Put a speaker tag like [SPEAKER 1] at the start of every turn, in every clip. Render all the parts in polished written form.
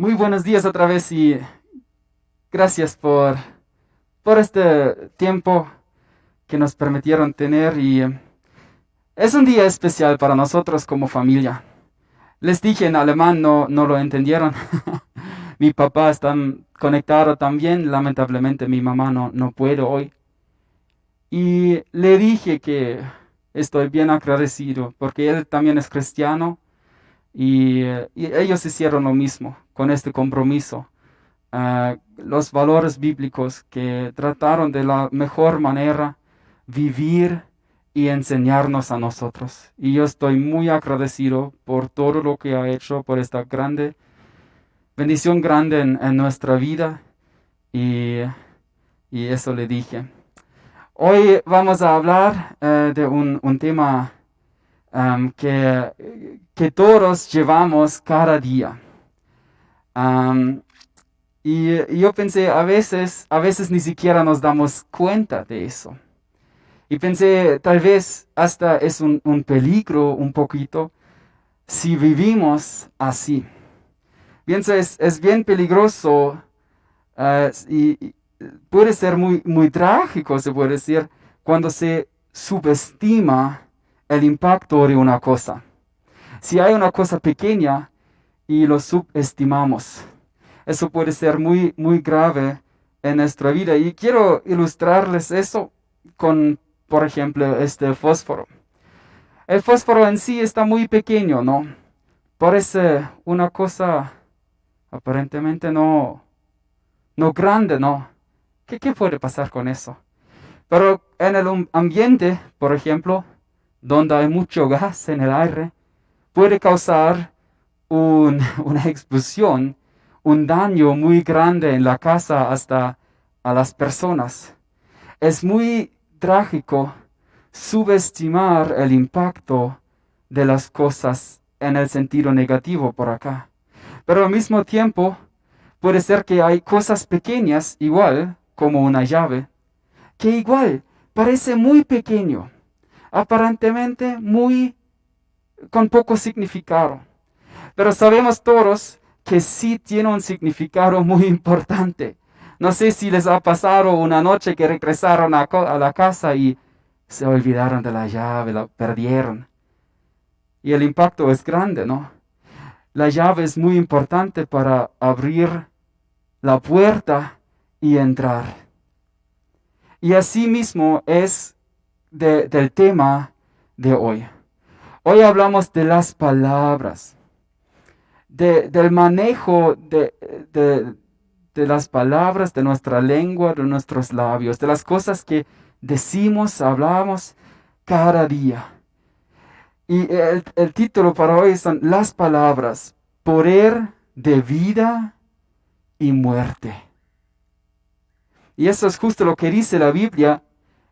[SPEAKER 1] Muy buenos días otra vez y gracias por este tiempo que nos permitieron tener y es un día especial para nosotros como familia. Les dije en alemán, no lo entendieron. Mi papá está conectado también, lamentablemente mi mamá no puede hoy. Y le dije que estoy bien agradecido porque él también es cristiano y ellos hicieron lo mismo con este compromiso. Los valores bíblicos que trataron de la mejor manera vivir y enseñarnos a nosotros. Y yo estoy muy agradecido por todo lo que ha hecho, por esta grande bendición grande en nuestra vida y, y eso le dije. Hoy vamos a hablar de un tema que todos llevamos cada día. Um, y yo pensé, a veces ni siquiera nos damos cuenta de eso. Y pensé, tal vez hasta es un peligro un poquito si vivimos así. Pienso, es bien peligroso y puede ser muy trágico, se puede decir, cuando se subestima el impacto de una cosa. Si hay una cosa pequeña y lo subestimamos, eso puede ser muy grave en nuestra vida. Y quiero ilustrarles eso con, por ejemplo, este fósforo. El fósforo en sí está muy pequeño, ¿no? Parece una cosa aparentemente no grande, ¿no? ¿Qué puede pasar con eso? Pero en el ambiente, por ejemplo, donde hay mucho gas en el aire, puede causar una explosión, un daño muy grande en la casa hasta a las personas. Es muy trágico subestimar el impacto de las cosas en el sentido negativo por acá. Pero al mismo tiempo, puede ser que hay cosas pequeñas, igual como una llave, que igual parece muy pequeño, aparentemente con poco significado. Pero sabemos todos que sí tiene un significado muy importante. No sé si les ha pasado una noche que regresaron a la casa y se olvidaron de la llave, la perdieron. Y el impacto es grande, ¿no? La llave es muy importante para abrir la puerta y entrar. Y así mismo es del tema de hoy. Hoy hablamos de las palabras. Del manejo de las palabras, de nuestra lengua, de nuestros labios, de las cosas que decimos, hablamos cada día. Y el título para hoy son las palabras, poder de vida y muerte. Y eso es justo lo que dice la Biblia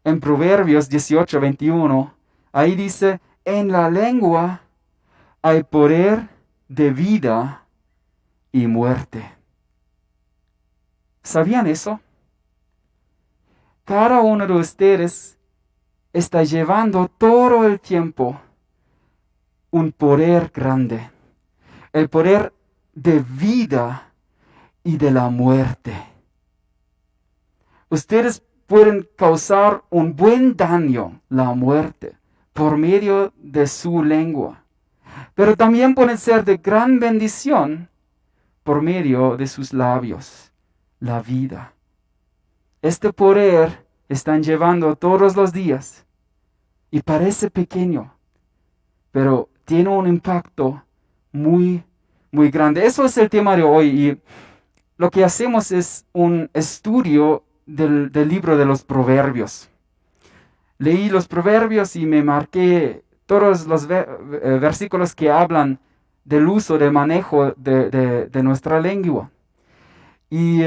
[SPEAKER 1] en Proverbios 18:21. Ahí dice, en la lengua hay poder de vida y muerte. ¿Sabían eso? Cada uno de ustedes está llevando todo el tiempo un poder grande. El poder de vida y de la muerte. Ustedes pueden causar un buen daño, la muerte, por medio de su lengua. Pero también pueden ser de gran bendición por medio de sus labios, la vida. Este poder están llevando todos los días y parece pequeño, pero tiene un impacto muy grande. Eso es el tema de hoy y lo que hacemos es un estudio del libro de los Proverbios. Leí los Proverbios y me marqué todos los versículos que hablan del uso, del manejo de nuestra lengua. Y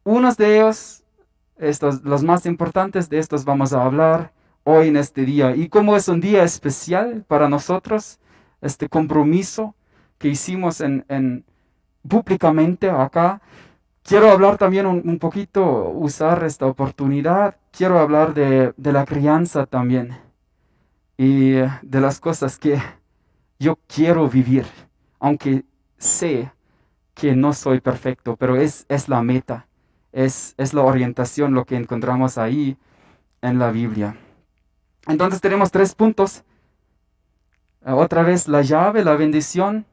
[SPEAKER 1] unos de ellos, los más importantes de estos vamos a hablar hoy en este día. Y como es un día especial para nosotros, este compromiso que hicimos públicamente acá, quiero hablar también un poquito, usar esta oportunidad, quiero hablar de la crianza también y de las cosas que yo quiero vivir, aunque sé que no soy perfecto, pero es la meta, es la orientación, lo que encontramos ahí en la Biblia. Entonces tenemos 3 puntos. Otra vez la llave, la bendición,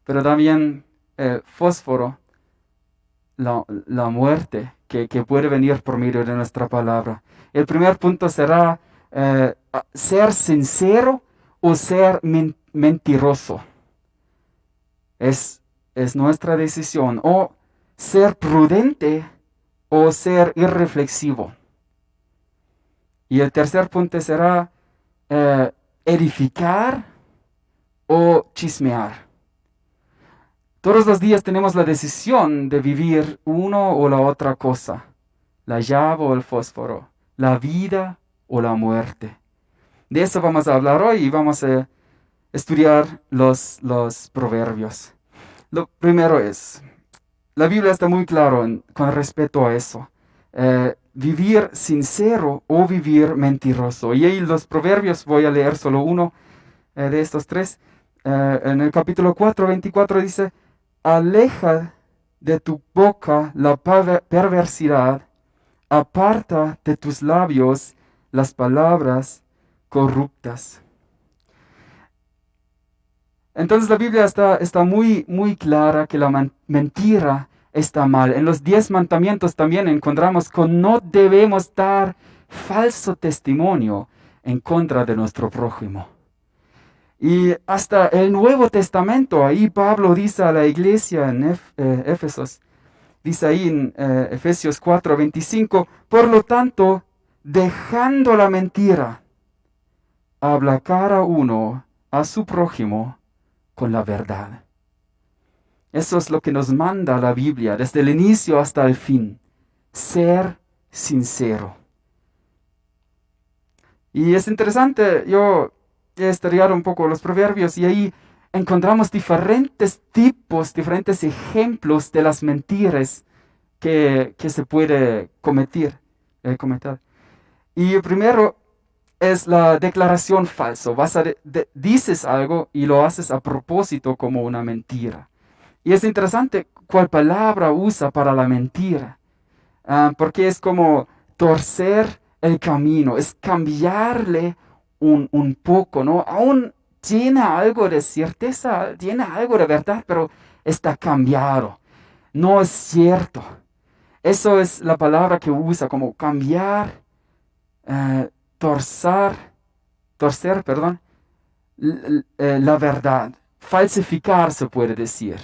[SPEAKER 1] pero también el fósforo, la muerte que puede venir por medio de nuestra palabra. El primer punto será ser sincero o ser mentiroso. Es nuestra decisión. O ser prudente o ser irreflexivo. Y el tercer punto será edificar o chismear. Todos los días tenemos la decisión de vivir uno o la otra cosa, la llave o el fósforo, la vida o la muerte. De eso vamos a hablar hoy y vamos a estudiar los proverbios. Lo primero es, la Biblia está muy claro con respecto a eso. Vivir sincero o vivir mentiroso. Y ahí los proverbios, voy a leer solo uno de estos 3. En el capítulo 4, 24 dice, aleja de tu boca la perversidad, aparta de tus labios las palabras corruptas. Entonces la Biblia está muy, muy clara que la mentira está mal. En los 10 mandamientos también encontramos que no debemos dar falso testimonio en contra de nuestro prójimo. Y hasta el Nuevo Testamento, ahí Pablo dice a la iglesia en Éfesos, dice ahí en Efesios 4, 25, por lo tanto, dejando la mentira, habla cada uno a su prójimo con la verdad. Eso es lo que nos manda la Biblia, desde el inicio hasta el fin, ser sincero. Y es interesante, yo he estudiado un poco los proverbios y ahí encontramos diferentes tipos, diferentes ejemplos de las mentiras que se puede cometer. Y el primero es la declaración falsa. Dices algo y lo haces a propósito como una mentira. Y es interesante cuál palabra usa para la mentira, porque es como torcer el camino, es cambiarle un poco, ¿no? Aún tiene algo de certeza, tiene algo de verdad, pero está cambiado. No es cierto. Eso es la palabra que usa, como cambiar, torcer, la verdad. Falsificar se puede decir.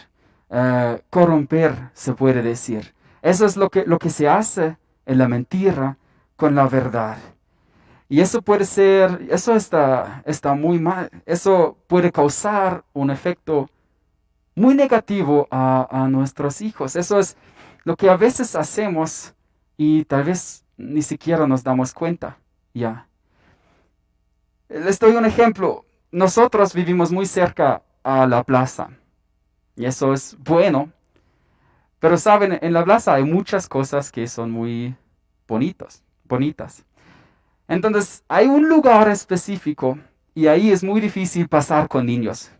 [SPEAKER 1] Corromper se puede decir. Eso es lo que se hace en la mentira con la verdad. Y eso puede ser, eso está muy mal. Eso puede causar un efecto muy negativo a nuestros hijos. Eso es lo que a veces hacemos y tal vez ni siquiera nos damos cuenta. Ya. Les doy un ejemplo. Nosotros vivimos muy cerca a la plaza. Y eso es bueno. Pero saben, en la plaza hay muchas cosas que son muy bonitas. Entonces, hay un lugar específico y ahí es muy difícil pasar con niños.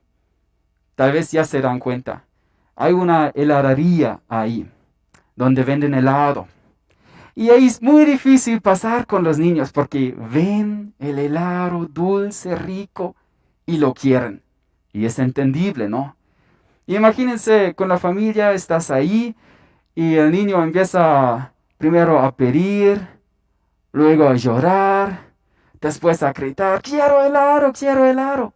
[SPEAKER 1] Tal vez ya se dan cuenta. Hay una heladería ahí, donde venden helado. Y ahí es muy difícil pasar con los niños porque ven el helado dulce, rico y lo quieren. Y es entendible, ¿no? Imagínense, con la familia estás ahí y el niño empieza primero a pedir, luego a llorar, después a gritar, quiero helado, quiero helado.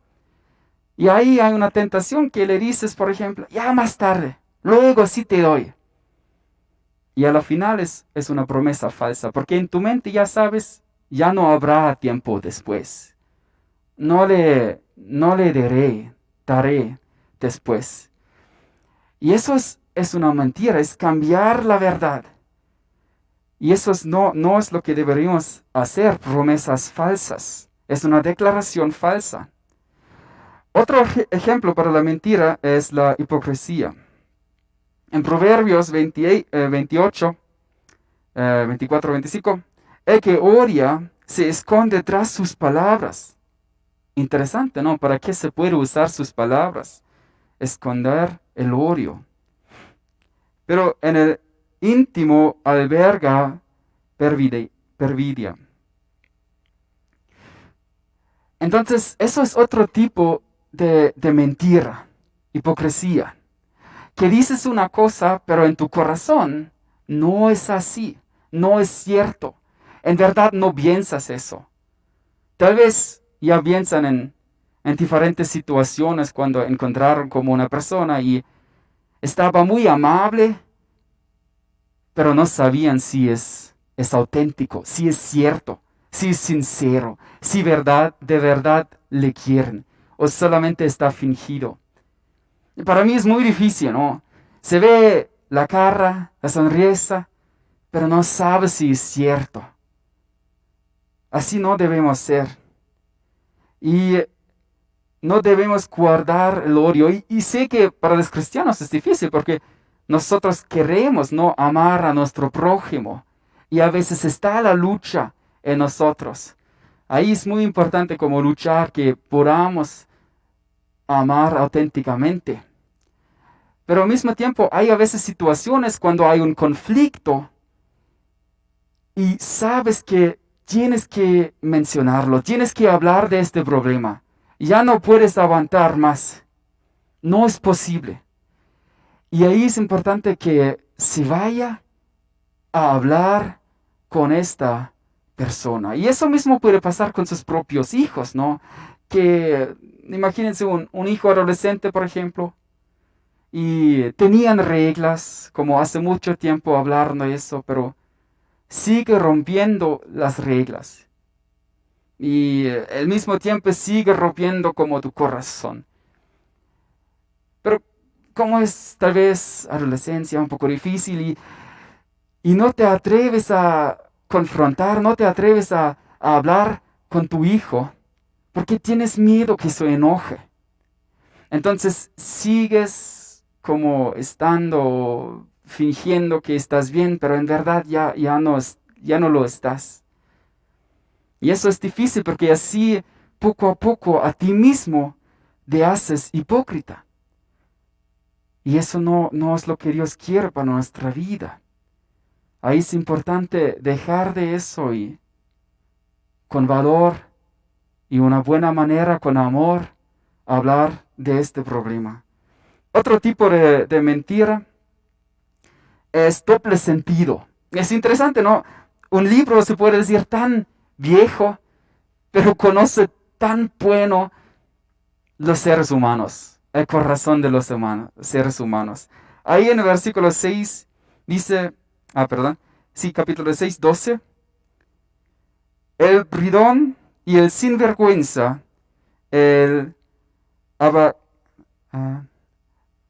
[SPEAKER 1] Y ahí hay una tentación que le dices, por ejemplo, ya más tarde, luego sí te doy. Y a la final es una promesa falsa, porque en tu mente ya sabes, ya no habrá tiempo después. No le daré después. Y eso es una mentira, es cambiar la verdad. Y eso no es lo que deberíamos hacer, promesas falsas. Es una declaración falsa. Otro ejemplo para la mentira es la hipocresía. En Proverbios 28, 24, 25, el que odia se esconde tras sus palabras. Interesante, ¿no? ¿Para qué se puede usar sus palabras? Esconder el odio. pero en el íntimo alberga pervidia. Entonces, eso es otro tipo de mentira, hipocresía. Que dices una cosa, pero en tu corazón no es así, no es cierto. En verdad no piensas eso. Tal vez ya piensan en diferentes situaciones cuando encontraron como una persona y estaba muy amable, pero no sabían si es auténtico, si es cierto, si es sincero, si de verdad le quieren o solamente está fingido. Para mí es muy difícil, ¿no? Se ve la cara, la sonrisa, pero no sabe si es cierto. Así no debemos ser. Y no debemos guardar el odio. Y sé que para los cristianos es difícil porque nosotros queremos no amar a nuestro prójimo. Y a veces está la lucha en nosotros. Ahí es muy importante como luchar que podamos amar auténticamente. Pero al mismo tiempo hay a veces situaciones cuando hay un conflicto y sabes que tienes que mencionarlo, tienes que hablar de este problema. Ya no puedes aguantar más. No es posible. Y ahí es importante que se vaya a hablar con esta persona. Y eso mismo puede pasar con sus propios hijos, ¿no? Que imagínense un hijo adolescente, por ejemplo, y tenían reglas, como hace mucho tiempo hablaron de eso, pero sigue rompiendo las reglas. Y al mismo tiempo sigue rompiendo como tu corazón. Pero como es tal vez adolescencia un poco difícil y no te atreves a confrontar, no te atreves a hablar con tu hijo, porque tienes miedo que se enoje. Entonces sigues como estando, fingiendo que estás bien, pero en verdad ya no lo estás. Y eso es difícil porque así poco a poco a ti mismo te haces hipócrita. Y eso no es lo que Dios quiere para nuestra vida. Ahí es importante dejar de eso y con valor y una buena manera, con amor, hablar de este problema. Otro tipo de mentira es doble sentido. Es interesante, ¿no? Un libro se puede decir tan viejo, pero conoce tan bueno los seres humanos, el corazón de los seres humanos. Ahí en el versículo 6 dice, capítulo 6, 12, el bridón y el sinvergüenza, el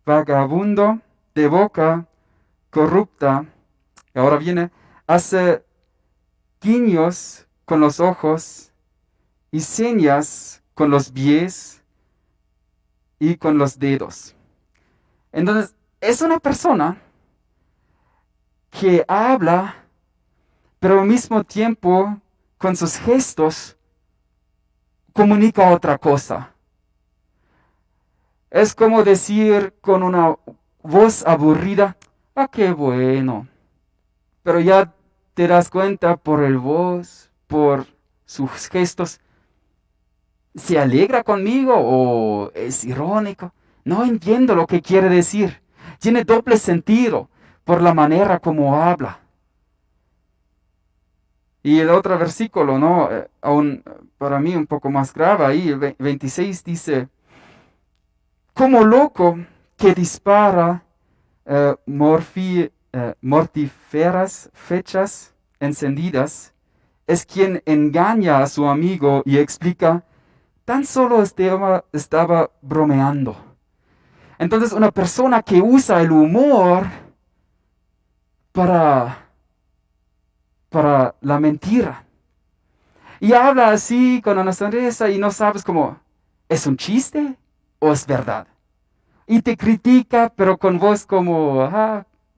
[SPEAKER 1] vagabundo de boca corrupta, y ahora viene, hace guiños con los ojos y señas con los pies y con los dedos. Entonces, es una persona que habla, pero al mismo tiempo con sus gestos comunica otra cosa. Es como decir con una voz aburrida, qué bueno. Pero ya te das cuenta por el voz, por sus gestos, ¿se alegra conmigo o es irónico? No entiendo lo que quiere decir. Tiene doble sentido por la manera como habla. Y el otro versículo, ¿no? Aún para mí un poco más grave, ahí el 26 dice, como loco que dispara mortíferas flechas encendidas, es quien engaña a su amigo y explica, tan solo estaba bromeando. Entonces una persona que usa el humor para la mentira. Y habla así con una sonrisa y no sabes cómo, ¿es un chiste o es verdad? Y te critica, pero con voz como,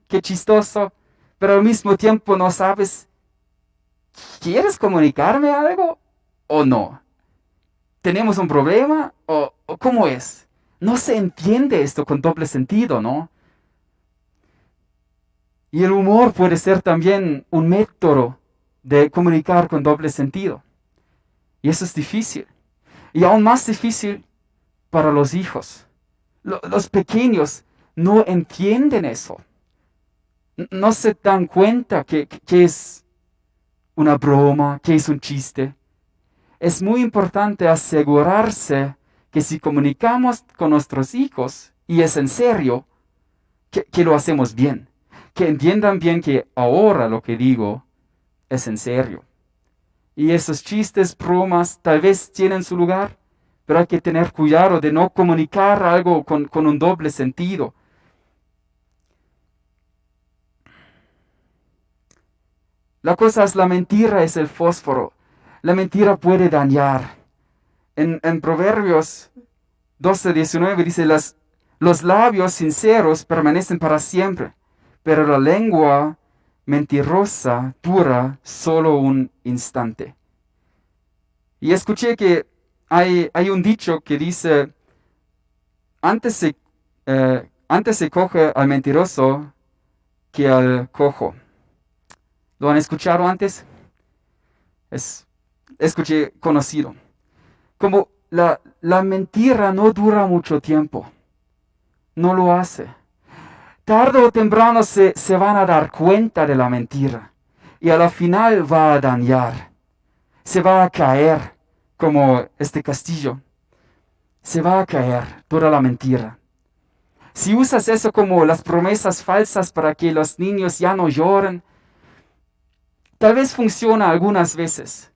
[SPEAKER 1] qué chistoso, pero al mismo tiempo no sabes, ¿quieres comunicarme algo o no? ¿Tenemos un problema o cómo es? No se entiende esto con doble sentido, ¿no? Y el humor puede ser también un método de comunicar con doble sentido. Y eso es difícil. Y aún más difícil para los hijos. Los pequeños no entienden eso. No se dan cuenta que es una broma, que es un chiste. Es muy importante asegurarse que si comunicamos con nuestros hijos y es en serio, que lo hacemos bien. Que entiendan bien que ahora lo que digo es en serio. Y esos chistes, bromas, tal vez tienen su lugar, pero hay que tener cuidado de no comunicar algo con un doble sentido. La cosa es, la mentira es el fósforo. La mentira puede dañar. En Proverbios 12:19 dice, los labios sinceros permanecen para siempre, pero la lengua mentirosa dura solo un instante. Y escuché que hay un dicho que dice, antes se coge al mentiroso que al cojo. ¿Lo han escuchado antes? Escuché conocido. Como la mentira no dura mucho tiempo. No lo hace. Tarde o temprano se van a dar cuenta de la mentira. Y a la final va a dañar. Se va a caer como este castillo. Se va a caer toda la mentira. Si usas eso como las promesas falsas para que los niños ya no lloren, tal vez funciona algunas veces,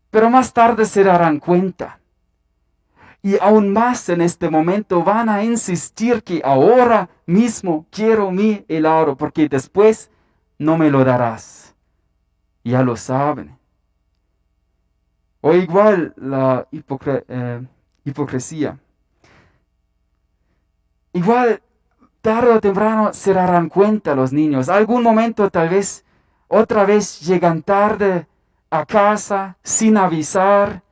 [SPEAKER 1] pero más tarde se darán cuenta. Y aún más en este momento van a insistir que ahora mismo quiero mi helado, porque después no me lo darás. Ya lo saben. O igual la hipocresía. Igual tarde o temprano se darán cuenta los niños. Algún momento tal vez otra vez llegan tarde a casa sin avisar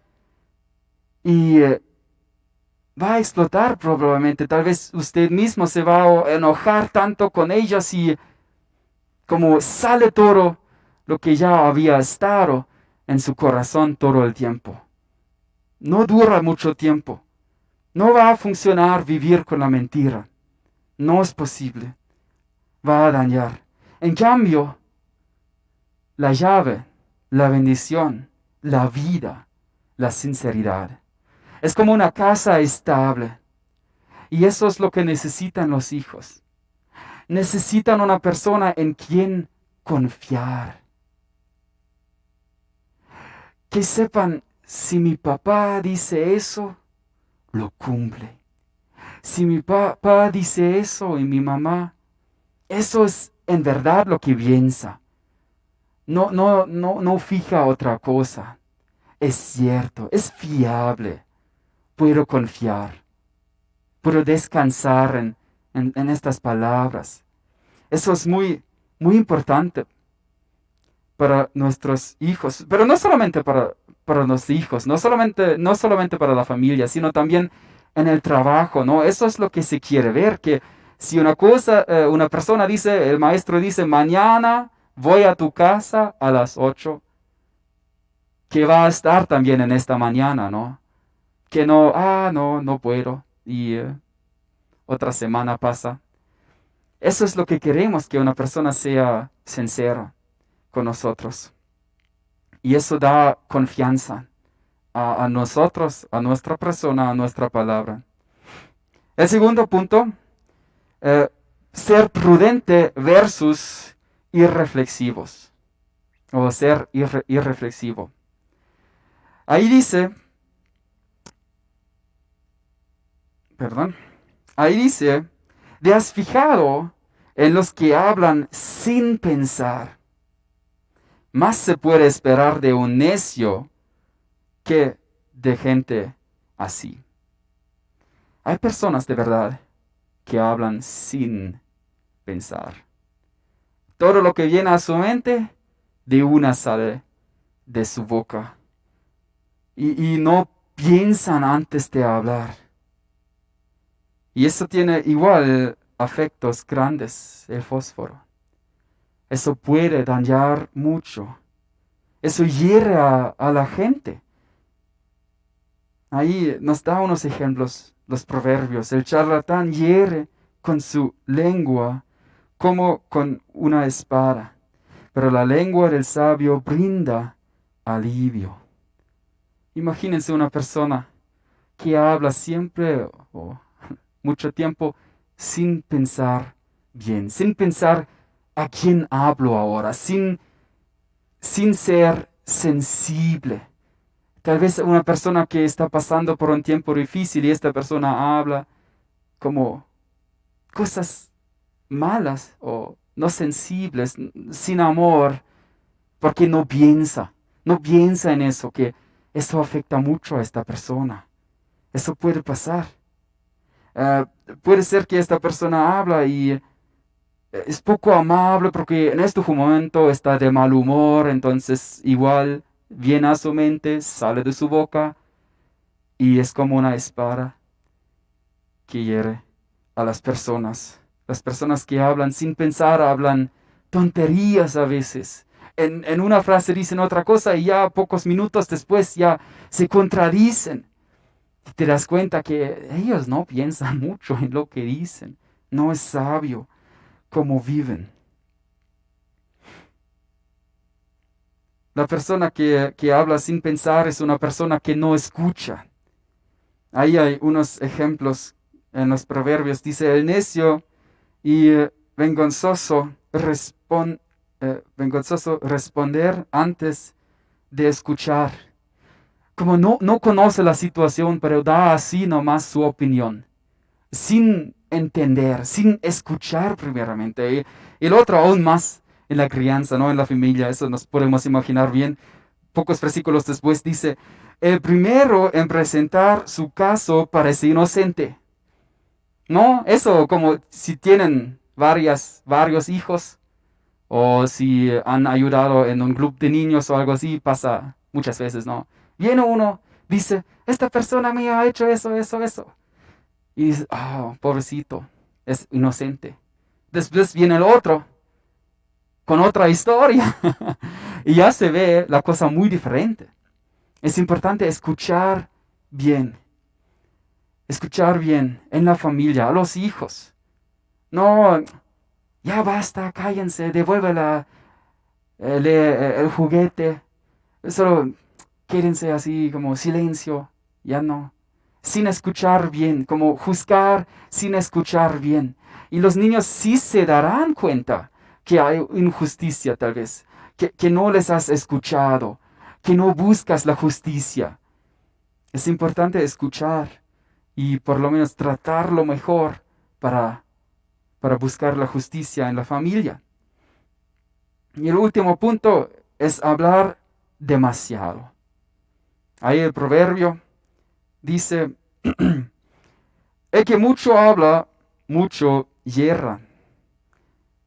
[SPEAKER 1] y va a explotar probablemente. Tal vez usted mismo se va a enojar tanto con ellos y como sale todo lo que ya había estado en su corazón todo el tiempo. No dura mucho tiempo. No va a funcionar vivir con la mentira. No es posible. Va a dañar. En cambio, la llave, la bendición, la vida, la sinceridad. Es como una casa estable. Y eso es lo que necesitan los hijos. Necesitan una persona en quien confiar. Que sepan, si mi papá dice eso, lo cumple. Si mi papá dice eso y mi mamá, eso es en verdad lo que piensa. No fija otra cosa. Es cierto, es fiable. Puedo confiar. Puedo descansar en estas palabras. Eso es muy, muy importante para nuestros hijos. Pero no solamente para los hijos, no solamente para la familia, sino también en el trabajo, ¿no? Eso es lo que se quiere ver, que si una persona dice, el maestro dice, mañana voy a tu casa a las 8, que va a estar también en esta mañana, ¿no? Que no puedo, y otra semana pasa. Eso es lo que queremos, que una persona sea sincera con nosotros. Y eso da confianza a nosotros, a nuestra persona, a nuestra palabra. El segundo punto, ser prudente versus irreflexivos. O ser irreflexivo. Ahí dice, ¿te has fijado en los que hablan sin pensar? Más se puede esperar de un necio que de gente así. Hay personas de verdad que hablan sin pensar. Todo lo que viene a su mente, de una sale de su boca. Y no piensan antes de hablar. Y eso tiene igual efectos grandes, el fósforo. Eso puede dañar mucho. Eso hiere a la gente. Ahí nos da unos ejemplos, los proverbios. El charlatán hiere con su lengua como con una espada, pero la lengua del sabio brinda alivio. Imagínense una persona que habla siempre o mucho tiempo sin pensar bien, sin pensar a quién hablo ahora, sin ser sensible. Tal vez una persona que está pasando por un tiempo difícil y esta persona habla como cosas malas o no sensibles, sin amor, porque no piensa en eso, que eso afecta mucho a esta persona. Eso puede pasar. Puede ser que esta persona habla y es poco amable porque en este momento está de mal humor, entonces igual viene a su mente, sale de su boca y es como una espada que hiere a las personas. Las personas que hablan sin pensar, hablan tonterías a veces. En una frase dicen otra cosa y ya pocos minutos después ya se contradicen. Y te das cuenta que ellos no piensan mucho en lo que dicen. No es sabio cómo viven. La persona que habla sin pensar es una persona que no escucha. Ahí hay unos ejemplos en los proverbios. Dice, el necio y vergonzoso responder antes de escuchar. Como no conoce la situación, pero da así nomás su opinión, sin entender, sin escuchar primeramente. Y el otro aún más en la crianza, ¿no? En la familia, eso nos podemos imaginar bien. Pocos versículos después dice, el primero en presentar su caso parece inocente. No, eso como si tienen varios hijos o si han ayudado en un club de niños o algo así, pasa muchas veces, ¿no? Viene uno, dice, esta persona me ha hecho eso, eso, eso. Y dice, pobrecito, es inocente. Después viene el otro con otra historia y ya se ve la cosa muy diferente. Es importante escuchar bien en la familia, a los hijos. No, ya basta, cállense, devuelve el juguete. Solo quédense así como silencio, ya no. Sin escuchar bien, como juzgar sin escuchar bien. Y los niños sí se darán cuenta que hay injusticia tal vez, que no les has escuchado, que no buscas la justicia. Es importante escuchar y por lo menos tratar lo mejor para buscar la justicia en la familia. Y el último punto es hablar demasiado. Ahí el proverbio dice, el que mucho habla, mucho yerra.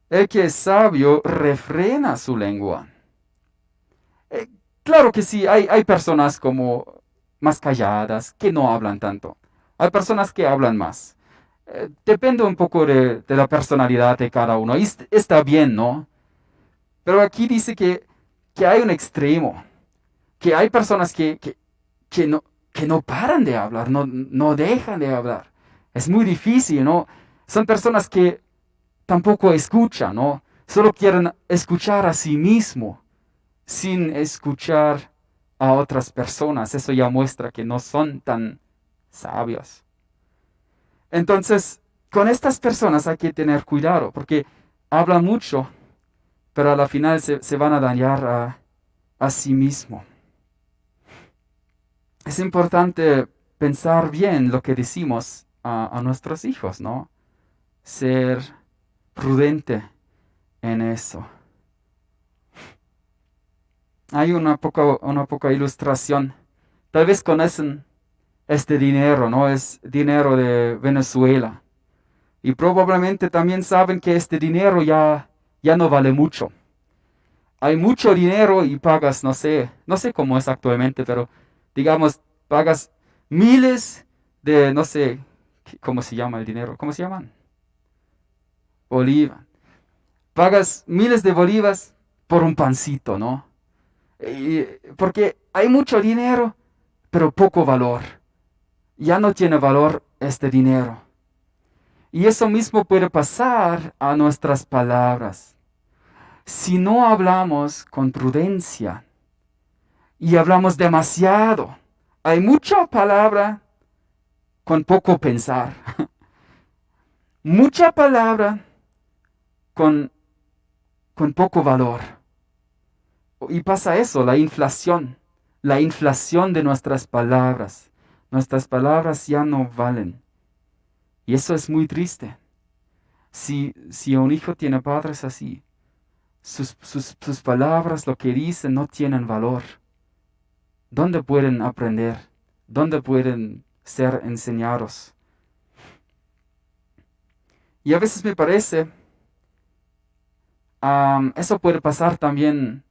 [SPEAKER 1] El que es sabio refrena su lengua. Claro que sí, hay personas como más calladas, que no hablan tanto. Hay personas que hablan más. Depende un poco de la personalidad de cada uno. Y está bien, ¿no? Pero aquí dice que hay un extremo, que hay personas que no paran de hablar, no dejan de hablar. Es muy difícil, ¿no? Son personas que tampoco escuchan, ¿no? Solo quieren escuchar a sí mismo, sin escuchar a otras personas. Eso ya muestra que no son tan sabios. Entonces, con estas personas hay que tener cuidado, porque hablan mucho, pero a la final se van a dañar a sí mismo. Es importante pensar bien lo que decimos a nuestros hijos, ¿no? Ser prudente en eso. Hay una poca ilustración. Tal vez conocen este dinero, ¿no? Es dinero de Venezuela. Y probablemente también saben que este dinero ya no vale mucho. Hay mucho dinero y pagas, no sé cómo es actualmente, pero digamos, pagas miles de, no sé, ¿cómo se llama el dinero? ¿Cómo se llaman? Bolívar. Pagas miles de bolívares por un pancito, ¿no? Porque hay mucho dinero, pero poco valor. Ya no tiene valor este dinero. Y eso mismo puede pasar a nuestras palabras. Si no hablamos con prudencia y hablamos demasiado, hay mucha palabra con poco pensar. Mucha palabra con poco valor. Y pasa eso, la inflación de nuestras palabras. Nuestras palabras ya no valen. Y eso es muy triste. Si un hijo tiene padres así, sus palabras, lo que dicen, no tienen valor. ¿Dónde pueden aprender? ¿Dónde pueden ser enseñados? Y a veces me parece, eso puede pasar también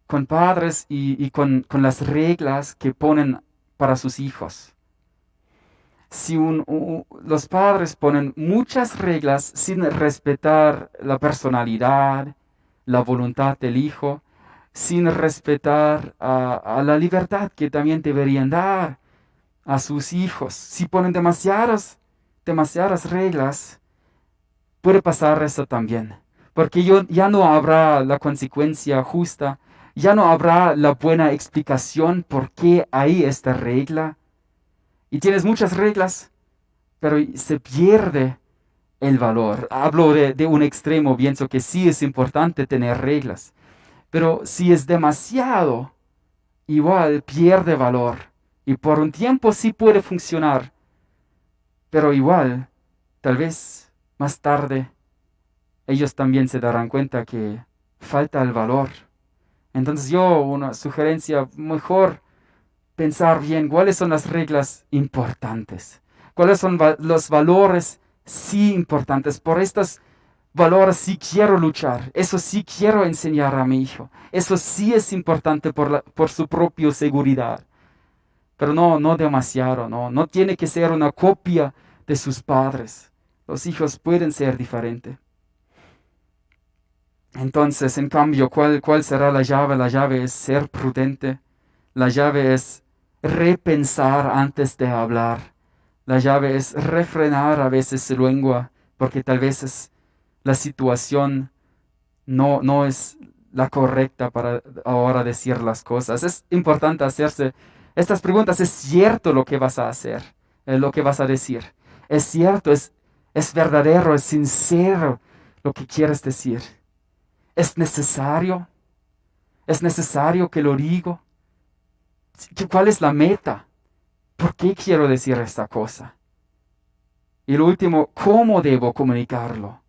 [SPEAKER 1] con padres y con las reglas que ponen para sus hijos. Si los padres ponen muchas reglas sin respetar la personalidad, la voluntad del hijo, sin respetar a la libertad que también deberían dar a sus hijos, si ponen demasiadas reglas, puede pasar eso también. Porque ya no habrá la consecuencia justa, ya no habrá la buena explicación por qué hay esta regla. Y tienes muchas reglas, pero se pierde el valor. Hablo de un extremo, pienso que sí es importante tener reglas, pero si es demasiado, igual pierde valor. Y por un tiempo sí puede funcionar, pero igual, tal vez más tarde, ellos también se darán cuenta que falta el valor. Entonces una sugerencia, mejor pensar bien cuáles son las reglas importantes, cuáles son los valores sí importantes. Por estos valores sí quiero luchar, eso sí quiero enseñar a mi hijo, eso sí es importante por su propia seguridad. Pero no demasiado, no tiene que ser una copia de sus padres. Los hijos pueden ser diferentes. Entonces, en cambio, ¿cuál será la llave? La llave es ser prudente. La llave es repensar antes de hablar. La llave es refrenar a veces su lengua, porque tal vez la situación no es la correcta para ahora decir las cosas. Es importante hacerse estas preguntas. ¿Es cierto lo que vas a hacer? Lo que vas a decir. ¿Es cierto? ¿Es verdadero? ¿Es sincero lo que quieres decir? ¿Es necesario? ¿Es necesario que lo digo? ¿Cuál es la meta? ¿Por qué quiero decir esta cosa? Y lo último, ¿cómo debo comunicarlo?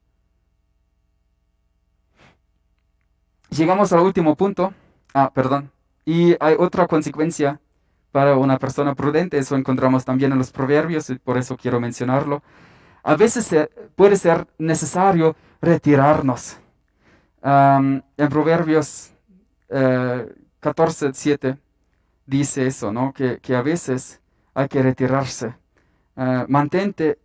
[SPEAKER 1] Llegamos al último punto. Perdón. Y hay otra consecuencia para una persona prudente. Eso encontramos también en los proverbios y por eso quiero mencionarlo. A veces puede ser necesario retirarnos. En Proverbios 14:7 dice eso, ¿no? Que a veces hay que retirarse. Mantente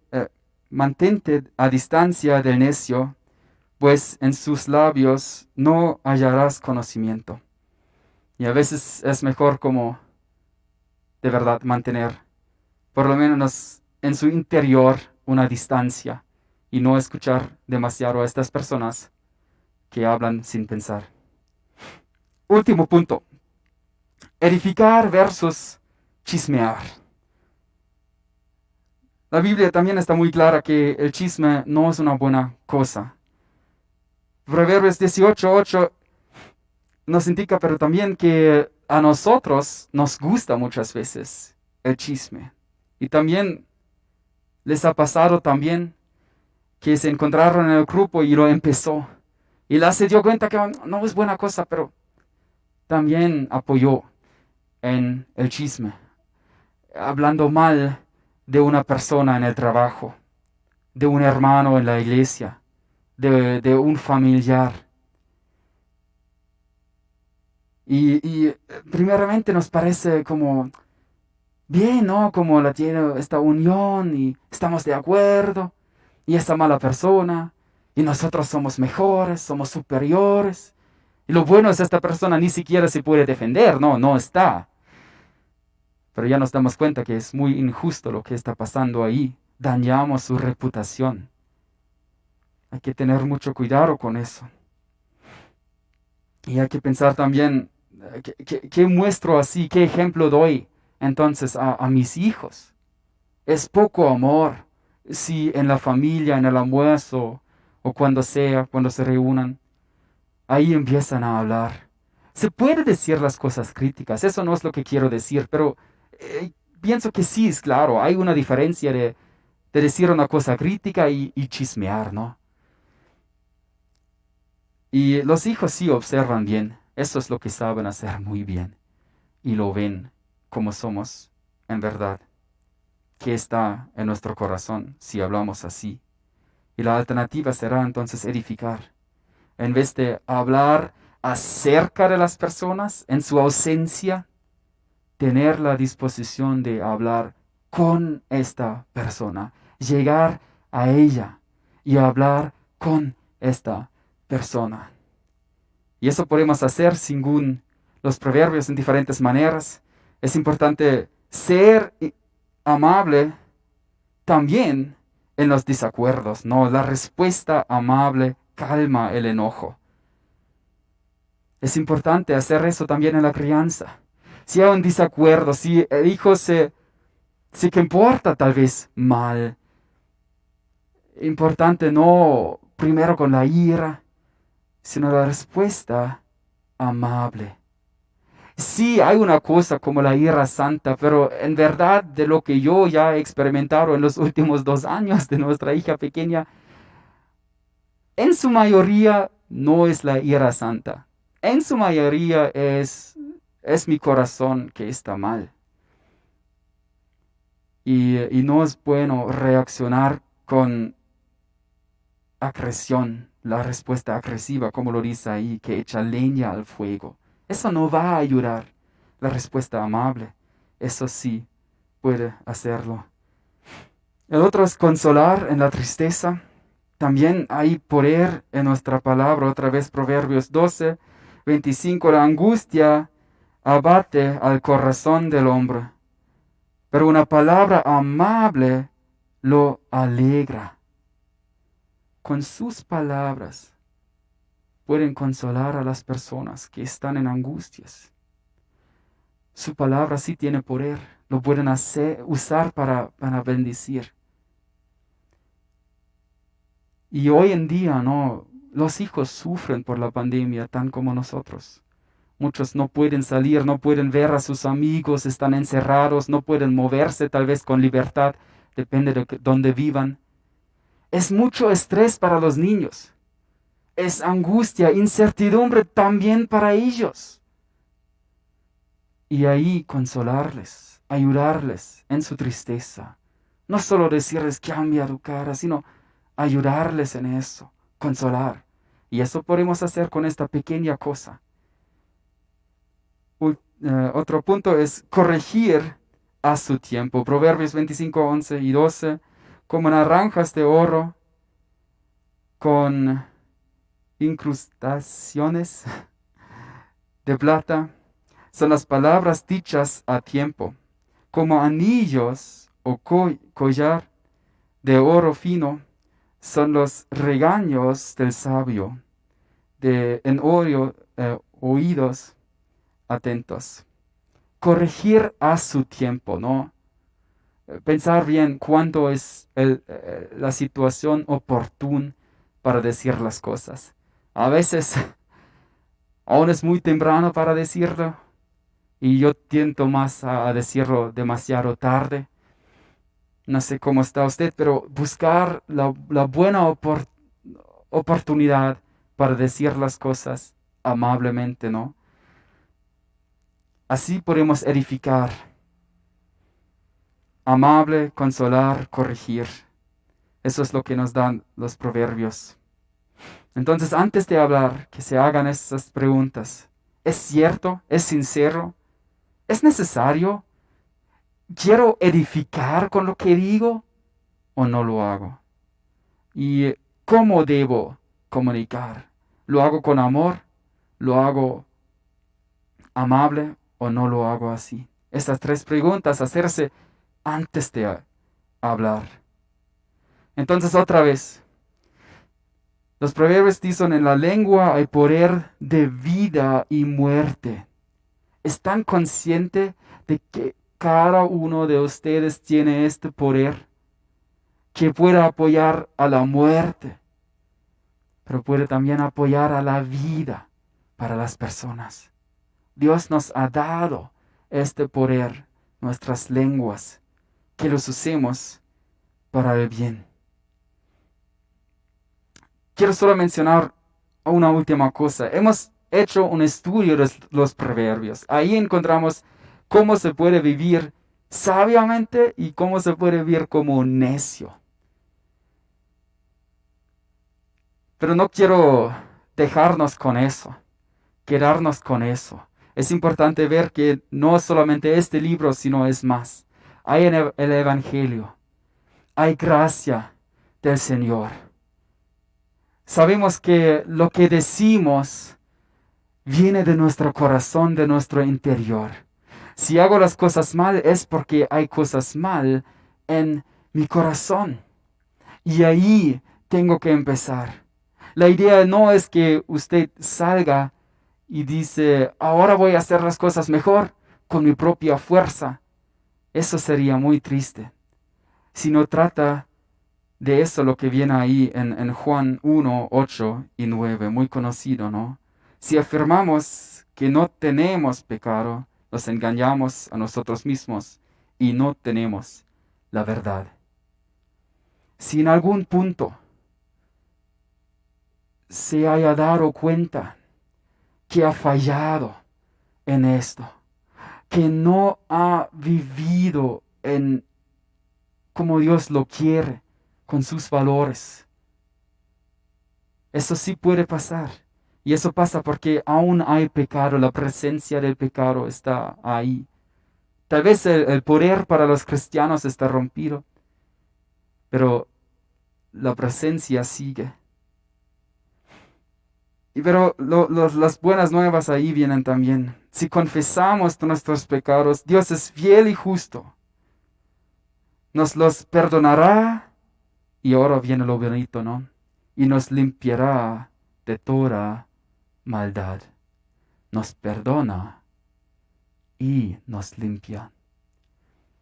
[SPEAKER 1] a distancia del necio, pues en sus labios no hallarás conocimiento. Y a veces es mejor como de verdad mantener, por lo menos en su interior, una distancia y no escuchar demasiado a estas personas que hablan sin pensar. Último punto. Edificar versus chismear. La Biblia también está muy clara que el chisme no es una buena cosa. Proverbios 18:8 nos indica, pero también que a nosotros nos gusta muchas veces el chisme. Y también les ha pasado también que se encontraron en el grupo y lo empezó. Y la se dio cuenta que no es buena cosa, pero también apoyó en el chisme, hablando mal de una persona en el trabajo, de un hermano en la iglesia, de un familiar. Y primeramente nos parece como bien, ¿no? Como tiene esta unión y estamos de acuerdo y esta mala persona Y nosotros somos mejores, somos superiores. Y lo bueno es que esta persona ni siquiera se puede defender, no está. Pero ya nos damos cuenta que es muy injusto lo que está pasando ahí. Dañamos su reputación. Hay que tener mucho cuidado con eso. Y hay que pensar también, ¿qué muestro así? ¿Qué ejemplo doy entonces a mis hijos? Es poco amor si en la familia, en el almuerzo o cuando sea, cuando se reúnan, ahí empiezan a hablar. Se puede decir las cosas críticas, eso no es lo que quiero decir, pero pienso que sí, es claro, hay una diferencia de decir una cosa crítica y chismear, ¿no? Y los hijos sí observan bien, eso es lo que saben hacer muy bien, y lo ven como somos en verdad, que está en nuestro corazón si hablamos así. Y la alternativa será entonces edificar. En vez de hablar acerca de las personas en su ausencia, tener la disposición de hablar con esta persona, llegar a ella y hablar con esta persona. Y eso podemos hacer según los proverbios en diferentes maneras. Es importante ser amable también en los desacuerdos, ¿no? La respuesta amable calma el enojo. Es importante hacer eso también en la crianza. Si hay un desacuerdo, si el hijo se comporta tal vez mal, importante no primero con la ira, sino la respuesta amable. Sí, hay una cosa como la ira santa, pero en verdad de lo que yo ya he experimentado en los últimos 2 años de nuestra hija pequeña, en su mayoría no es la ira santa. En su mayoría es mi corazón que está mal. Y no es bueno reaccionar con agresión, la respuesta agresiva, como lo dice ahí, que echa leña al fuego. Eso no va a ayudar. La respuesta amable, eso sí puede hacerlo. El otro es consolar en la tristeza. También hay poder en nuestra palabra, otra vez Proverbios 12, 25, la angustia abate al corazón del hombre, pero una palabra amable lo alegra. Con sus palabras pueden consolar a las personas que están en angustias. Su palabra sí tiene poder, lo pueden usar para bendecir. Y hoy en día, no, los hijos sufren por la pandemia, tan como nosotros. Muchos no pueden salir, no pueden ver a sus amigos, están encerrados, no pueden moverse tal vez con libertad, depende de dónde vivan. Es mucho estrés para los niños. Es angustia, incertidumbre también para ellos. Y ahí consolarles, ayudarles en su tristeza. No solo decirles cambia tu cara, sino ayudarles en eso, consolar. Y eso podemos hacer con esta pequeña cosa. Otro punto es corregir a su tiempo. Proverbios 25, 11 y 12. Como naranjas de oro con incrustaciones de plata son las palabras dichas a tiempo. Como anillos o collar de oro fino son los regaños del sabio, en oídos atentos. Corregir a su tiempo, ¿no? Pensar bien cuándo es la situación oportuna para decir las cosas. A veces aún es muy temprano para decirlo y yo tiendo más a decirlo demasiado tarde. No sé cómo está usted, pero buscar la buena oportunidad para decir las cosas amablemente, ¿no? Así podemos edificar. Amable, consolar, corregir. Eso es lo que nos dan los proverbios. Entonces, antes de hablar, que se hagan esas preguntas. ¿Es cierto? ¿Es sincero? ¿Es necesario? ¿Quiero edificar con lo que digo o no lo hago? Y ¿Cómo debo comunicar? ¿Lo hago con amor? ¿Lo hago amable o no lo hago así? Estas 3 preguntas hacerse antes de hablar. Entonces otra vez, los proverbios dicen, en la lengua hay poder de vida y muerte. ¿Están conscientes de que cada uno de ustedes tiene este poder que puede apoyar a la muerte, pero puede también apoyar a la vida para las personas? Dios nos ha dado este poder, nuestras lenguas, que los usemos para el bien. Quiero solo mencionar una última cosa. Hemos hecho un estudio de los proverbios. Ahí encontramos cómo se puede vivir sabiamente y cómo se puede vivir como un necio. Pero no quiero dejarnos con eso, quedarnos con eso. Es importante ver que no solamente este libro, sino es más. Hay en el Evangelio, hay gracia del Señor. Sabemos que lo que decimos viene de nuestro corazón, de nuestro interior. Si hago las cosas mal es porque hay cosas mal en mi corazón. Y ahí tengo que empezar. La idea no es que usted salga y dice, ahora voy a hacer las cosas mejor con mi propia fuerza. Eso sería muy triste. Sino trata de eso lo que viene ahí en Juan 1, 8 y 9, muy conocido, ¿no? Si afirmamos que no tenemos pecado, nos engañamos a nosotros mismos y no tenemos la verdad. Si en algún punto se haya dado cuenta que ha fallado en esto, que no ha vivido en como Dios lo quiere, con sus valores. Eso sí puede pasar. Y eso pasa porque aún hay pecado, la presencia del pecado está ahí. Tal vez el poder para los cristianos está rompido, pero la presencia sigue. Pero las buenas nuevas ahí vienen también. Si confesamos nuestros pecados, Dios es fiel y justo. Nos los perdonará. Y ahora viene lo bonito, ¿no? Y nos limpiará de toda maldad. Nos perdona y nos limpia.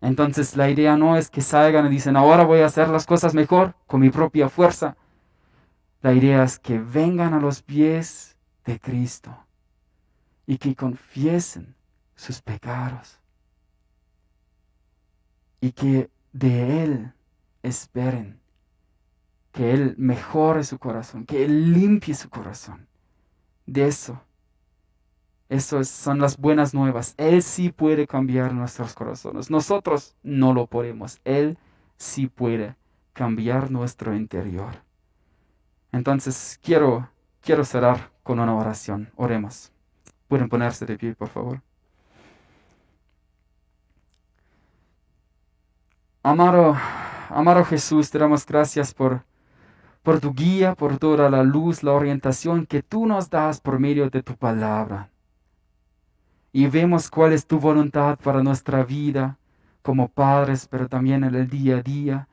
[SPEAKER 1] Entonces la idea no es que salgan y dicen, ahora voy a hacer las cosas mejor con mi propia fuerza. La idea es que vengan a los pies de Cristo y que confiesen sus pecados y que de Él esperen que Él mejore su corazón, que Él limpie su corazón. De eso son las buenas nuevas. Él sí puede cambiar nuestros corazones. Nosotros no lo podemos. Él sí puede cambiar nuestro interior. Entonces quiero cerrar con una oración. Oremos. Pueden ponerse de pie, por favor. Amado Jesús, te damos gracias por tu guía, por toda la luz, la orientación que tú nos das por medio de tu palabra. Y vemos cuál es tu voluntad para nuestra vida como padres, pero también en el día a día,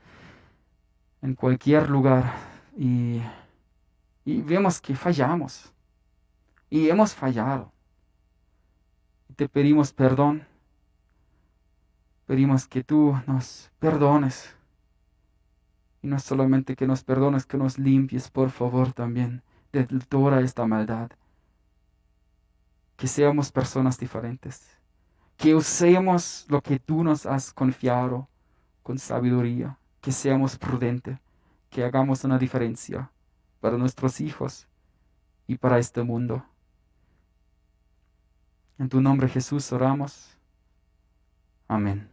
[SPEAKER 1] en cualquier lugar. Y vemos que fallamos. Y hemos fallado. Te pedimos perdón. Pedimos que tú nos perdones. Y no solamente que nos perdones, que nos limpies, por favor, también de toda esta maldad. Que seamos personas diferentes. Que usemos lo que tú nos has confiado con sabiduría. Que seamos prudentes. Que hagamos una diferencia para nuestros hijos y para este mundo. En tu nombre, Jesús, oramos. Amén.